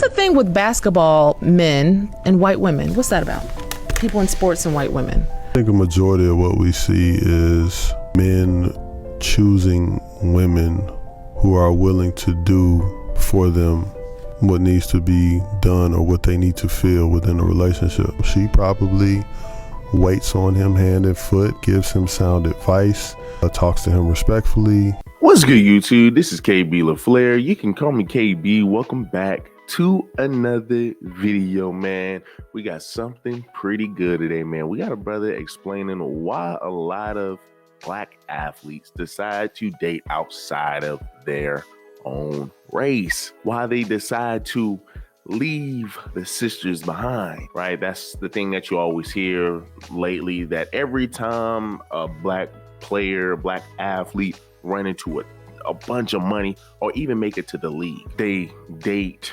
What's the thing with basketball men and white women? What's that about? People in sports and white women. I think a majority of what we see is men choosing women who are willing to do for them what needs to be done or what they need to feel within a relationship. She probably waits on him hand and foot, gives him sound advice, talks to him respectfully. What's good, YouTube? This is KB LaFleur. You can call me KB. Welcome back to another video, man. We got something pretty good today, man. We got a brother explaining why a lot of black athletes decide to date outside of their own race, why they decide to leave the sisters behind, right? That's the thing that you always hear lately, that every time a black player, black athlete run into a bunch of money or even make it to the league, they date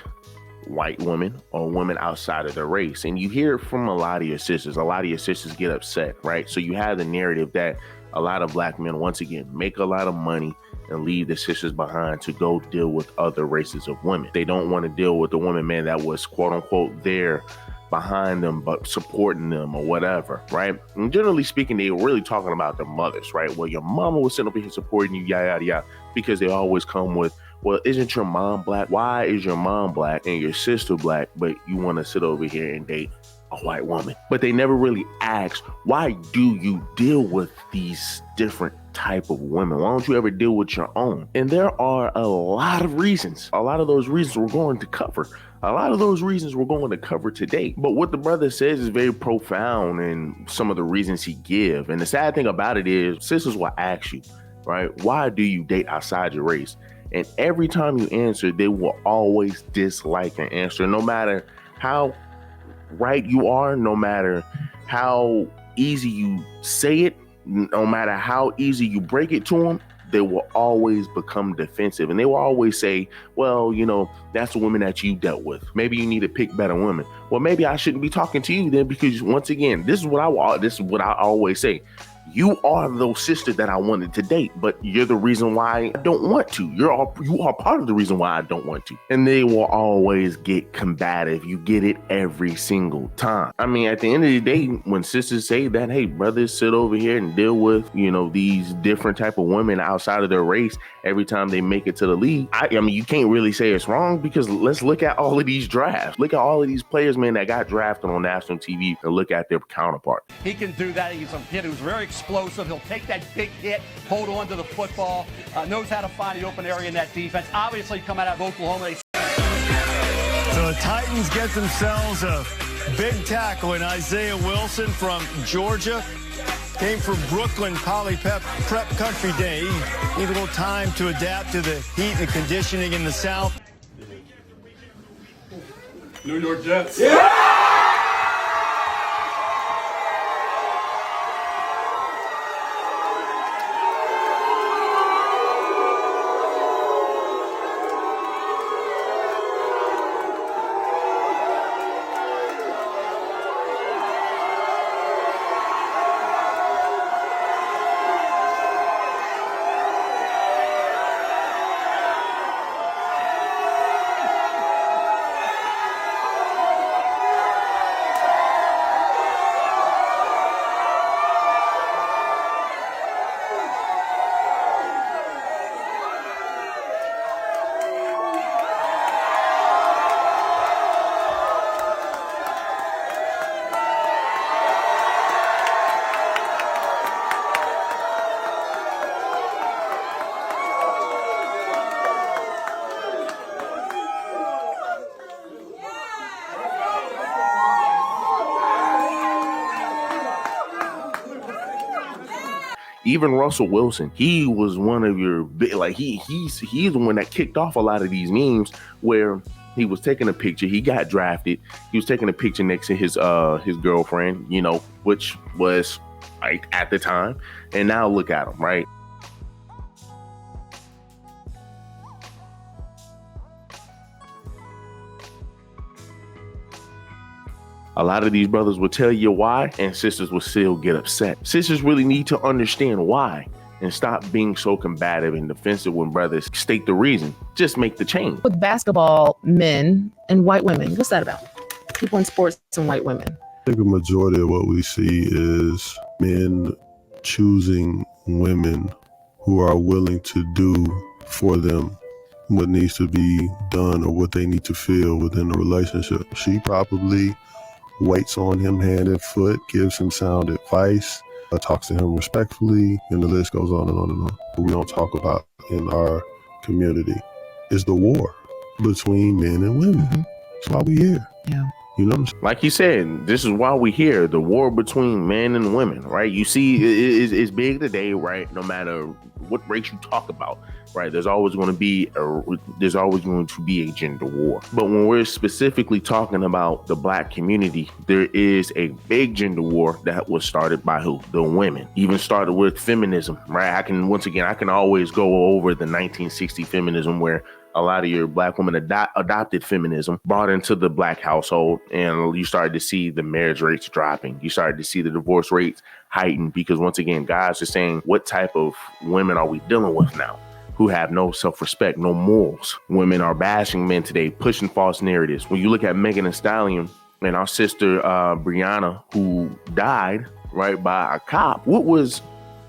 white women or women outside of their race. And you hear it from a lot of your sisters. A lot of your sisters get upset, right? So you have the narrative that a lot of black men, once again, make a lot of money and leave the sisters behind to go deal with other races of women. They don't want to deal with the woman, man, that was quote unquote there behind them, but supporting them or whatever, right? And generally speaking, they were really talking about their mothers, right? Well, your mama was sitting up here supporting you, yada, yada, yada, because they always come with, well, isn't your mom black? Why is your mom black and your sister black, but you want to sit over here and date a white woman? But they never really ask, why do you deal with these different type of women? Why don't you ever deal with your own? And there are a lot of reasons. A lot of those reasons we're going to cover. A lot of those reasons we're going to cover today. But what the brother says is very profound in some of the reasons he give. And the sad thing about it is, sisters will ask you, right? Why do you date outside your race? And every time you answer, they will always dislike an answer, no matter how right you are, no matter how easy you say it, no matter how easy you break it to them, they will always become defensive. And they will always say, well, you know, that's the women that you dealt with. Maybe you need to pick better women. Well, maybe I shouldn't be talking to you then, because once again, this is what I always say. You are the sister that I wanted to date, but you're the reason why I don't want to. You are part of the reason why I don't want to. And they will always get combative. You get it every single time. I mean, at the end of the day, when sisters say that, hey, brothers, sit over here and deal with, you know, these different type of women outside of their race every time they make it to the league, I mean, you can't really say it's wrong, because let's look at all of these drafts. Look at all of these players, man, that got drafted on national TV, and look at their counterpart. He can do that. He's a kid who's very explosive. He'll take that big hit, hold on to the football, knows how to find the open area in that defense. Obviously, come out of Oklahoma. So the Titans get themselves a big tackle in Isaiah Wilson from Georgia. Came from Brooklyn Poly Prep Country Day. Need a little time to adapt to the heat and the conditioning in the South. New York Jets. Yeah! Even Russell Wilson, he was one of your big, like he's the one that kicked off a lot of these memes where he was taking a picture. He got drafted. He was taking a picture next to his girlfriend, you know, which was like at the time. And now look at him, right? A lot of these brothers will tell you why, and sisters will still get upset. Sisters really need to understand why. and stop being so combative and defensive when brothers state the reason. Just make the change. With basketball, men and white women, what's that about? People in sports and white women. I think a majority of what we see is men choosing women who are willing to do for them what needs to be done or what they need to feel within the relationship. She probably waits on him hand and foot, gives him sound advice, talks to him respectfully, and the list goes on and on and on. What we don't talk about in our community is the war between men and women. Mm-hmm. That's why we're here. Yeah. You know what I'm saying? Like you said, this is why we hear the war between men and women, right? You see, it's big today, right? No matter what race you talk about, right? There's always going to be a gender war. But when we're specifically talking about the black community, there is a big gender war that was started by who? The women. Even started with feminism, right? I can always go over the 1960 feminism where a lot of your black women adopted feminism, brought into the black household, and you started to see the marriage rates dropping. You started to see the divorce rates heighten because, once again, guys are saying, what type of women are we dealing with now who have no self-respect, no morals? Women are bashing men today, pushing false narratives. When you look at Megan Thee Stallion and our sister Brianna, who died, right, by a cop, what was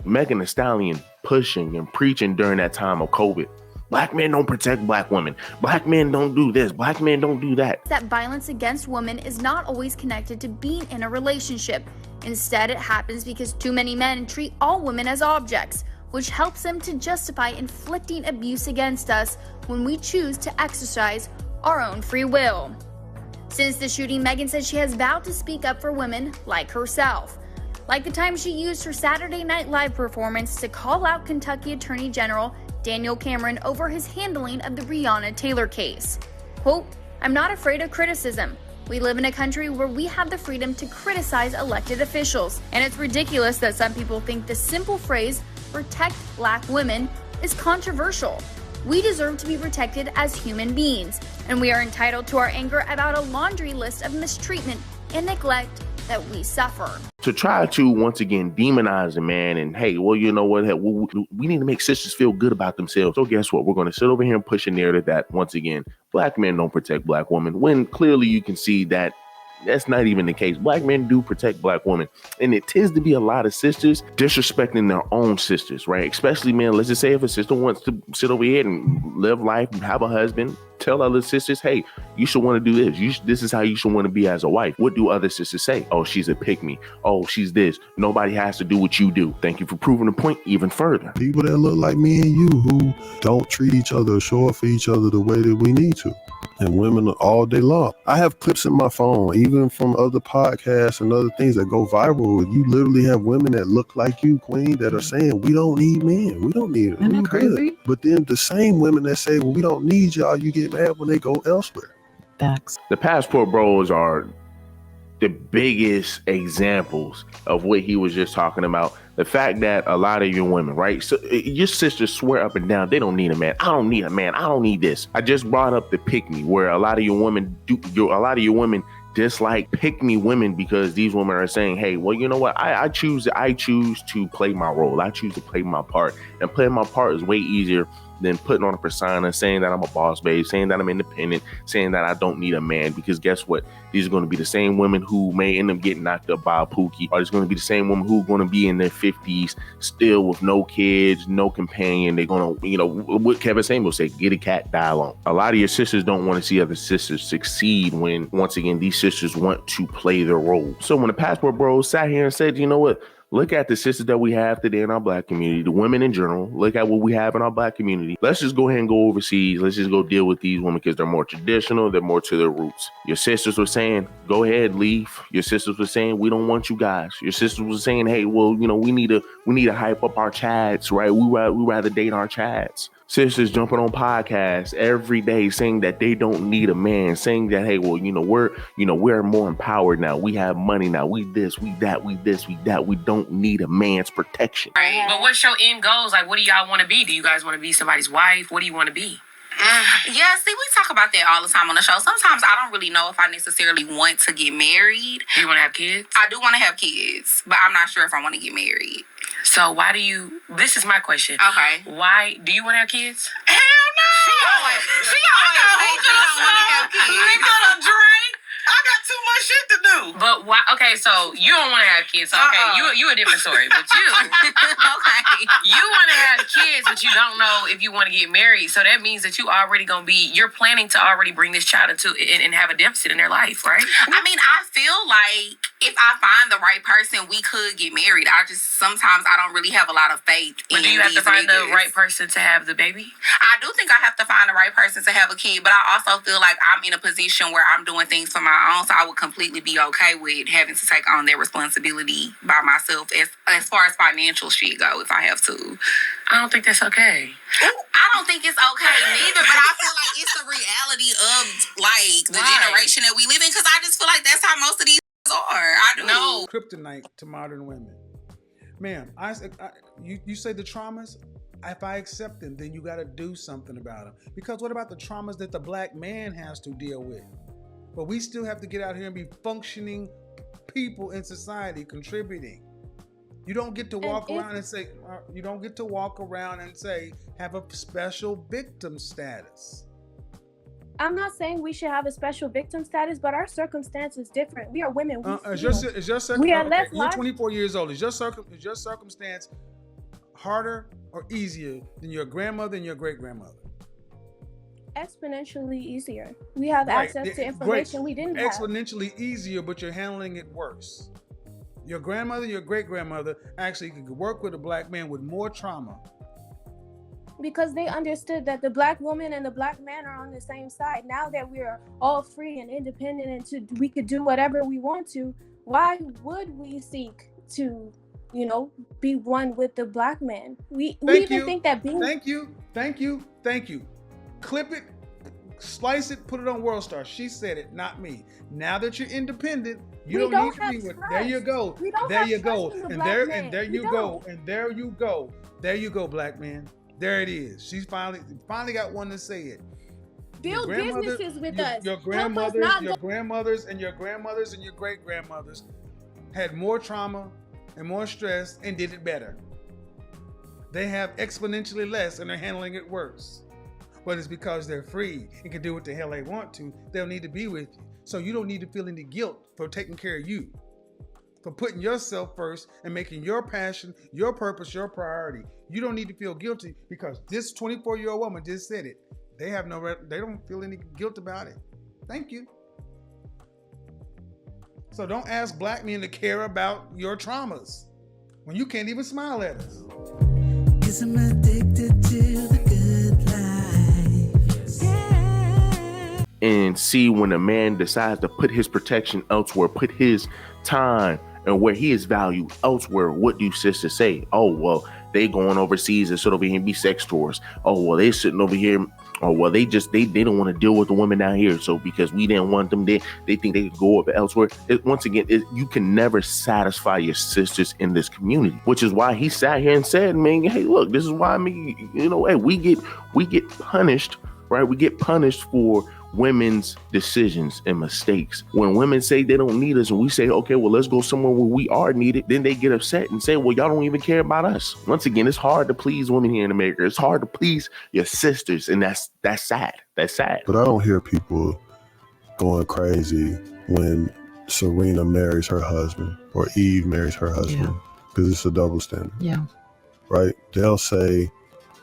Megan Thee Stallion pushing and preaching during that time of COVID? Black men don't protect black women. Black men don't do this. Black men don't do that. That violence against women is not always connected to being in a relationship. Instead, it happens because too many men treat all women as objects, which helps them to justify inflicting abuse against us when we choose to exercise our own free will. Since the shooting, Megan says she has vowed to speak up for women like herself. Like the time she used her Saturday Night Live performance to call out Kentucky Attorney General Daniel Cameron over his handling of the Breonna Taylor case. Quote, "I'm not afraid of criticism. We live in a country where we have the freedom to criticize elected officials, and it's ridiculous that some people think the simple phrase, protect black women, is controversial. We deserve to be protected as human beings, and we are entitled to our anger about a laundry list of mistreatment and neglect that we suffer." To try to, once again, demonize a man and, hey, well, you know what? Hey, we need to make sisters feel good about themselves. So guess what? We're going to sit over here and push a narrative that, once again, black men don't protect black women, when clearly you can see that that's not even the case. Black men do protect black women. And it tends to be a lot of sisters disrespecting their own sisters, right? Especially, man, let's just say if a sister wants to sit over here and live life, have a husband, tell other sisters, hey, you should want to do this. This is how you should want to be as a wife. What do other sisters say? Oh, she's a pick-me. Oh, she's this. Nobody has to do what you do. Thank you for proving the point even further. People that look like me and you who don't treat each other or show up for each other the way that we need to. And women all day long. I have clips in my phone, even from other podcasts and other things that go viral. You literally have women that look like you, Queen, that are saying, we don't need men. We don't need it. Isn't that crazy? But then the same women that say, well, we don't need y'all, you get mad when they go elsewhere. Facts. The Passport Bros are the biggest examples of what he was just talking about. The fact that a lot of your women, right? So your sisters swear up and down, they don't need a man. I don't need a man. I don't need this. I just brought up the pick me, where a lot of your women dislike pick me women because these women are saying, hey, well, you know what? I choose to play my role. I choose to play my part, and playing my part is way easier than putting on a persona, saying that I'm a boss babe, saying that I'm independent, saying that I don't need a man. Because guess what? These are going to be the same women who may end up getting knocked up by a pookie, or it's going to be the same women who are going to be in their 50s still with no kids, no companion. They're going to, what Kevin Samuels said, get a cat, die alone. A lot of your sisters don't want to see other sisters succeed when, once again, these sisters want to play their role. So when the Passport Bros sat here and said, you know what? Look at the sisters that we have today in our black community, the women in general. Look at what we have in our black community. Let's just go ahead and go overseas. Let's just go deal with these women because they're more traditional. They're more to their roots. Your sisters were saying, go ahead, leave. Your sisters were saying, we don't want you guys. Your sisters were saying, hey, well, we need to hype up our chads, right? We rather date our chads. Sisters jumping on podcasts every day saying that they don't need a man, saying that, hey, well, we're more empowered now. We have money now. We this, we that, we this, we that. We don't need a man's protection. Right. But what's your end goals? Like, what do y'all want to be? Do you guys want to be somebody's wife? What do you want to be? Yeah, see, we talk about that all the time on the show. Sometimes I don't really know if I necessarily want to get married. Do you want to have kids? I do want to have kids, but I'm not sure if I want to get married. So why do you? This is my question. Okay. Why do you want to have kids? Hell no. She always say she don't want to have kids. We gonna drink. I got too much shit to do. But why? Okay, so you don't want to have kids. So, okay, you a different story. But you, Okay. you want to have kids, but you don't know if you want to get married. So that means that you already gonna be. You're planning to already bring this child into and have a deficit in their life, right? I mean, I feel like if I find the right person, we could get married. Sometimes I don't really have a lot of faith in But do you have to these find niggas. the right person to have the baby? I do think I have to find the right person to have a kid, but I also feel like I'm in a position where I'm doing things for my own, so I would completely be okay with having to take on that responsibility by myself as far as financial shit go, if I have to. I don't think that's okay. I don't think it's okay neither, but I feel like it's the reality of like the generation that we live in, because I just feel like that's how most of these are. I do. No. Kryptonite to modern women. Ma'am, you say the traumas, if I accept them, then you got to do something about them. Because what about the traumas that the black man has to deal with? But we still have to get out here and be functioning people in society, contributing. You don't get to walk around and say, have a special victim status. I'm not saying we should have a special victim status, but our circumstance is different. We are women. We are less. You're 24 years old. Is your circumstance harder or easier than your grandmother and your great grandmother? Exponentially easier. We have access to information we didn't have. Exponentially easier, but you're handling it worse. Your grandmother, your great grandmother actually could work with a black man with more trauma. Because they understood that the black woman and the black man are on the same side. Now that we are all free and independent and we could do whatever we want to, why would we seek to, be one with the black man? We think that being... Thank you. Clip it, slice it, put it on World Star. She said it, not me. Now that you're independent, you don't need to be with. There you go. There you go. And there you go, black man. There it is. She's finally got one to say it. Build businesses with us. Your grandmothers and your great grandmothers had more trauma and more stress and did it better. They have exponentially less and they're handling it worse. But it's because they're free and can do what the hell they want to. They'll need to be with you. So you don't need to feel any guilt for taking care of you, for putting yourself first and making your passion, your purpose, your priority. You don't need to feel guilty because this 24-year-old woman just said it. They don't feel any guilt about it. Thank you. So don't ask black men to care about your traumas when you can't even smile at us. 'Cause I'm addicted to the good life. Yeah. And see, when a man decides to put his protection elsewhere, put his time and where he is valued elsewhere, what do sisters say? Oh, well, they going overseas and sit over here and be sex tours. Oh, well, they sitting over here. Oh, well, they don't want to deal with the women down here. So because we didn't want them, they think they could go up elsewhere. You can never satisfy your sisters in this community, which is why he sat here and said, man, hey, look, this is why hey, we get punished, right? We get punished for women's decisions and mistakes. When women say they don't need us and we say, okay, well, let's go somewhere where we are needed, then they get upset and say, well, y'all don't even care about us. Once again, it's hard to please women here in America. It's hard to please your sisters, and that's sad. That's sad. But I don't hear people going crazy when Serena marries her husband or Eve marries her husband, because it's a double standard. Yeah. Right? They'll say,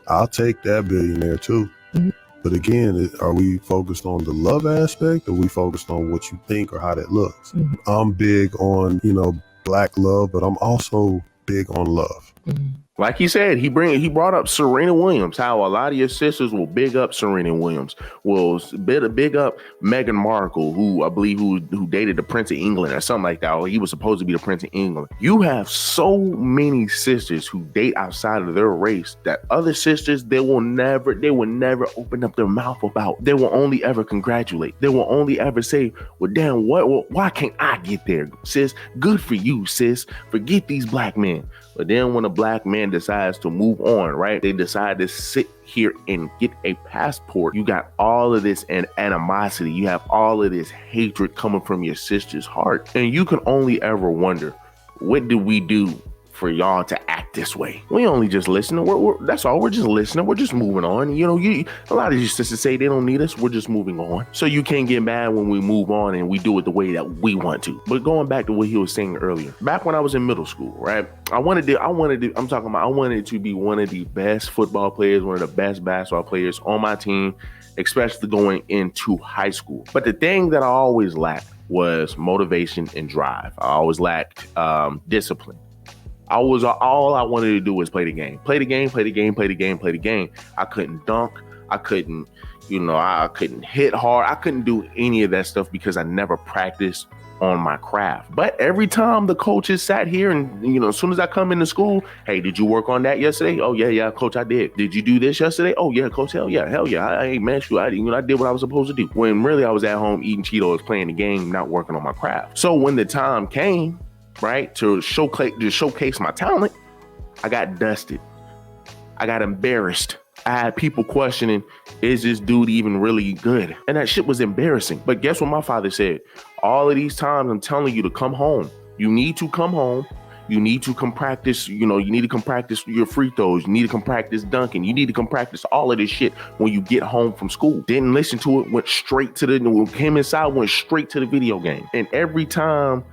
I'll take that billionaire too. Mm-hmm. But again, are we focused on the love aspect, or are we focused on what you think or how that looks? Mm-hmm. I'm big on, black love, but I'm also big on love. Mm-hmm. Like he said, he brought up Serena Williams, how a lot of your sisters will big up Serena Williams, will big up Meghan Markle, who I believe who dated the Prince of England or something like that, or he was supposed to be the Prince of England. You have so many sisters who date outside of their race that other sisters, they will never open up their mouth about. They will only ever congratulate. They will only ever say, well, damn, why can't I get there? Sis, good for you, sis. Forget these black men. But then when a black man decides to move on, right? They decide to sit here and get a passport. You got all of this animosity. You have all of this hatred coming from your sister's heart. And you can only ever wonder, what do we do for y'all to act this way. We only just listening. That's all. We're just listening. We're just moving on. You know, a lot of you sisters say they don't need us. We're just moving on. So you can't get mad when we move on and we do it the way that we want to. But going back to what he was saying earlier, back when I was in middle school, right? I wanted to be one of the best football players, one of the best basketball players on my team, especially going into high school. But the thing that I always lacked was motivation and drive. I always lacked discipline. All I wanted to do was play the game. I couldn't dunk. I couldn't hit hard. I couldn't do any of that stuff because I never practiced on my craft. But every time the coaches sat here and, as soon as I come into school, hey, did you work on that yesterday? Oh, yeah, coach, I did. Did you do this yesterday? Oh, yeah, coach, hell yeah. I did what I was supposed to do. When really I was at home eating Cheetos, playing the game, not working on my craft. So when the time came, right, to showcase my talent, I got dusted. I got embarrassed. I had people questioning, is this dude even really good? And that shit was embarrassing. But guess what my father said? All of these times I'm telling you to come home. You need to come home. You need to come practice, you need to come practice your free throws. You need to come practice dunking. You need to come practice all of this shit when you get home from school. Didn't listen to it, went straight to the video game. And every time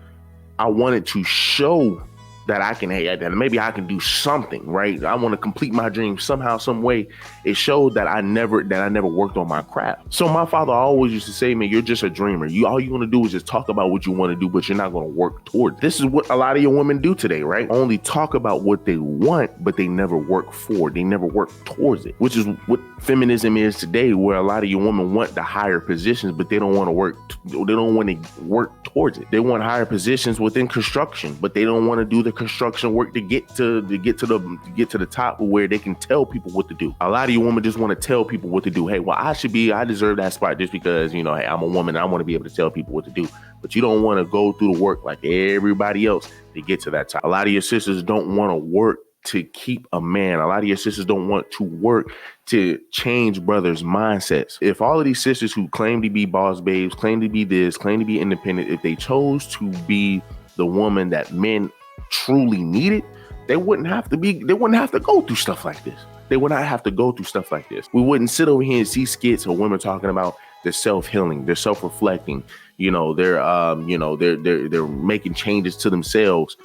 I wanted to show that maybe I can do something, right? I want to complete my dream somehow, some way. It showed that I never worked on my craft. So my father always used to say, man, you're just a dreamer. All you want to do is just talk about what you want to do, but you're not going to work toward it. This is what a lot of your women do today, right? Only talk about what they want, but they never work for it. They never work towards it, which is what feminism is today, where a lot of your women want the higher positions, but they don't want to work. They don't want to work towards it. They want higher positions within construction, but they don't want to do the construction work to get to the top where they can tell people what to do. A lot of you women just want to tell people what to do. Hey, well, I deserve that spot just because, hey, I'm a woman and I want to be able to tell people what to do. But you don't want to go through the work like everybody else to get to that top. A lot of your sisters don't want to work to keep a man. A lot of your sisters don't want to work to change brothers' mindsets. If all of these sisters who claim to be boss babes, claim to be this, claim to be independent, if they chose to be the woman that men truly needed, they wouldn't have to go through stuff like this. They would not have to go through stuff like this. We wouldn't sit over here and see skits of women talking about their self-healing, they're self-reflecting, they're making changes to themselves,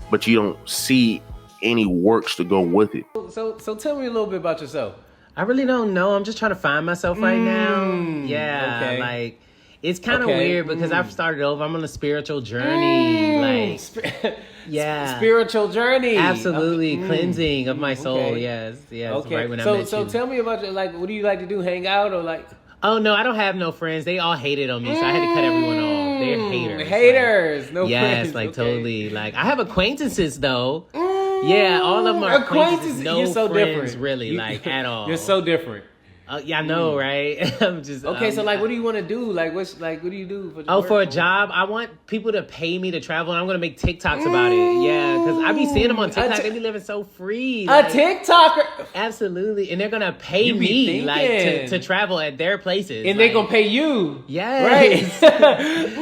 but you don't see any works to go with it. So tell me a little bit about yourself. I really don't know. I'm just trying to find myself right now. Yeah, okay. Like it's kind of weird because I've started over. I'm on a spiritual journey, spiritual journey. Absolutely, cleansing of my soul. Okay. Yes. Okay. Right when so tell me about what do you like to do? Hang out or like? Oh no, I don't have no friends. They all hated on me, so I had to cut everyone off. They're haters. Haters, no friends. Yes, totally. Like I have acquaintances though. Yeah, all of them are acquaintances. No You're so friends, different. Really, at all. You're so different. Yeah, I know, right? I'm just okay. So, what do you want to do? What do you do for? For a job, I want people to pay me to travel, and I'm gonna make TikToks about it. Yeah, because I be seeing them on TikTok. They be living so free. A TikToker, absolutely, and they're gonna pay me to travel at their places, and they're gonna pay you. Yes. Right.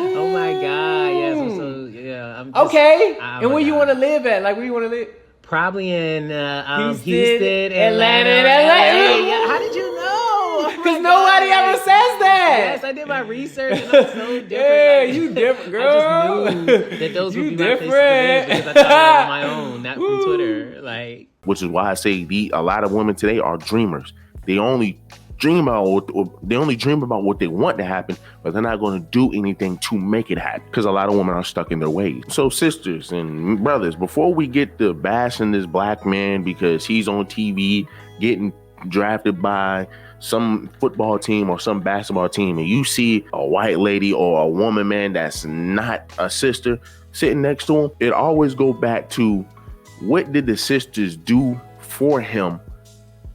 Oh my God. Yes. I'm just, okay. And where you want to live at? Where you want to live? Probably in Houston, Atlanta. LA. How did you know? Because nobody ever says that. Yes, I did my research. And I'm so different. Yeah, you different, girl. I just knew that those would be my places to live because I thought that on my own, not from Twitter. Which is why I say a lot of women today are dreamers. They only dream about what they want to happen, but they're not going to do anything to make it happen because a lot of women are stuck in their ways. So sisters and brothers, before we get to bashing this black man because he's on TV getting drafted by some football team or some basketball team, and you see a white lady or a woman, man, that's not a sister sitting next to him, it always go back to what did the sisters do for him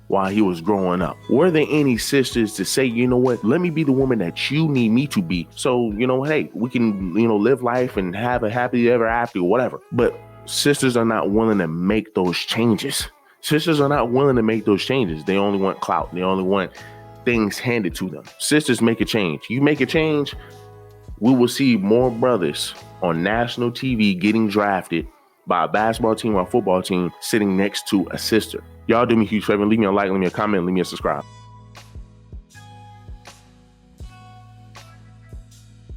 while he was growing up? Were there any sisters to say, you know what, let me be the woman that you need me to be? So, hey, we can, live life and have a happy ever after or whatever. But sisters are not willing to make those changes. Sisters are not willing to make those changes. They only want clout. They only want things handed to them. Sisters make a change. You make a change, we will see more brothers on national TV getting drafted by a basketball team or a football team sitting next to a sister. Y'all do me a huge favor. Leave me a like, leave me a comment, leave me a subscribe.